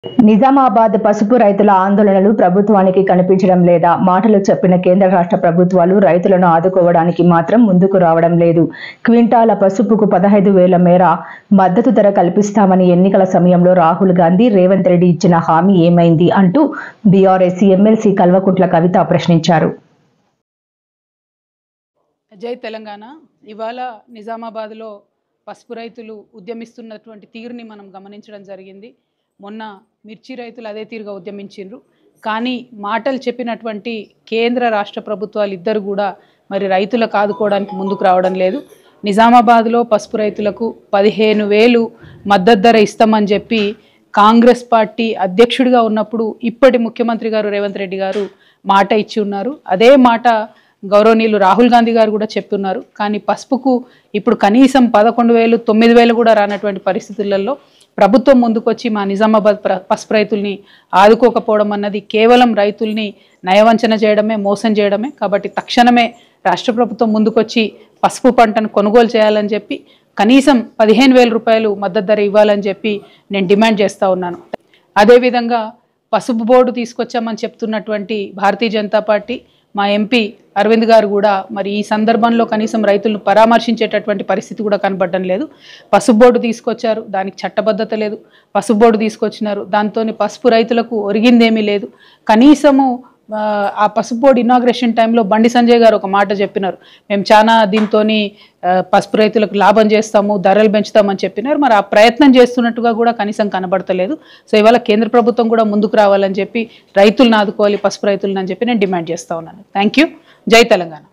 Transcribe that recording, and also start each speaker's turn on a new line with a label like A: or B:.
A: నిజామాబాద్ పసుపు రైతుల ఆందోళనలు ప్రభుత్వానికి కనిపించడం లేదా? మాటలు చెప్పిన కేంద్ర రాష్ట్ర ప్రభుత్వాలు రైతులను ఆదుకోవడానికి మాత్రం ముందుకు రావడం లేదు. క్వింటాల పసుపుకు 15,000 మేర మద్దతు ధర కల్పిస్తామని ఎన్నికల సమయంలో రాహుల్ గాంధీ, రేవంత్ రెడ్డి ఇచ్చిన హామీ ఏమైంది అంటూ బీఆర్ఎస్ ఎమ్మెల్సీ కల్వకుంట్ల కవిత ప్రశ్నించారు.
B: జై తెలంగాణ. ఇవాళ నిజామాబాద్లో పసుపు రైతులు ఉద్యమిస్తున్నటువంటి తీరుని మనం గమనించడం జరిగింది. మొన్న మిర్చి రైతులు అదే తీరుగా ఉద్యమించిండ్రు. కానీ మాటలు చెప్పినటువంటి కేంద్ర రాష్ట్ర ప్రభుత్వాలు ఇద్దరు కూడా మరి రైతులకు ఆదుకోవడానికి ముందుకు రావడం లేదు. నిజామాబాద్లో పసుపు రైతులకు 15,000 మద్దతు ధర ఇస్తామని చెప్పి కాంగ్రెస్ పార్టీ అధ్యక్షుడిగా ఉన్నప్పుడు ఇప్పటి ముఖ్యమంత్రి గారు రేవంత్ రెడ్డి గారు మాట ఇచ్చి ఉన్నారు. అదే మాట గౌరవనీయులు రాహుల్ గాంధీ గారు కూడా చెప్తున్నారు. కానీ పసుపుకు ఇప్పుడు కనీసం 11,000, 9,000 కూడా రానటువంటి పరిస్థితులలో ప్రభుత్వం ముందుకొచ్చి మా నిజామాబాద్ పసుపు రైతుల్ని ఆదుకోకపోవడం అన్నది కేవలం రైతుల్ని నయవంచన చేయడమే, మోసం చేయడమే. కాబట్టి తక్షణమే రాష్ట్ర ప్రభుత్వం ముందుకొచ్చి పసుపు పంటను కొనుగోలు చేయాలని చెప్పి కనీసం 15,000 రూపాయలు మద్దతు ధర ఇవ్వాలని చెప్పి నేను డిమాండ్ చేస్తూ ఉన్నాను. అదేవిధంగా పసుపు బోర్డు తీసుకొచ్చామని చెప్తున్నటువంటి భారతీయ జనతా పార్టీ మా ఎంపీ అరవింద్ గారు కూడా మరి ఈ సందర్భంలో కనీసం రైతులను పరామర్శించేటటువంటి పరిస్థితి కూడా కనబడడం లేదు. పసుపు బోర్డు తీసుకొచ్చారు, దానికి చట్టబద్ధత లేదు. పసుపు బోర్డు తీసుకొచ్చినారు, దాంతో పసుపు రైతులకు ఒరిగిందేమీ లేదు. కనీసము ఆ పసుపు బోర్డు ఇనాగ్రేషన్ టైంలో బండి సంజయ్ గారు ఒక మాట చెప్పినారు, మేము చాలా దీంతో పసుపు రైతులకు లాభం చేస్తాము, ధరలు పెంచుతామని చెప్పినారు. మరి ఆ ప్రయత్నం చేస్తున్నట్టుగా కూడా కనీసం కనబడతలేదు. సో ఇవాళ కేంద్ర ప్రభుత్వం కూడా ముందుకు రావాలని చెప్పి రైతులను ఆదుకోవాలి, పసుపు రైతులను అని చెప్పి నేను డిమాండ్ చేస్తూ ఉన్నాను. Thank you. జై తెలంగాణ.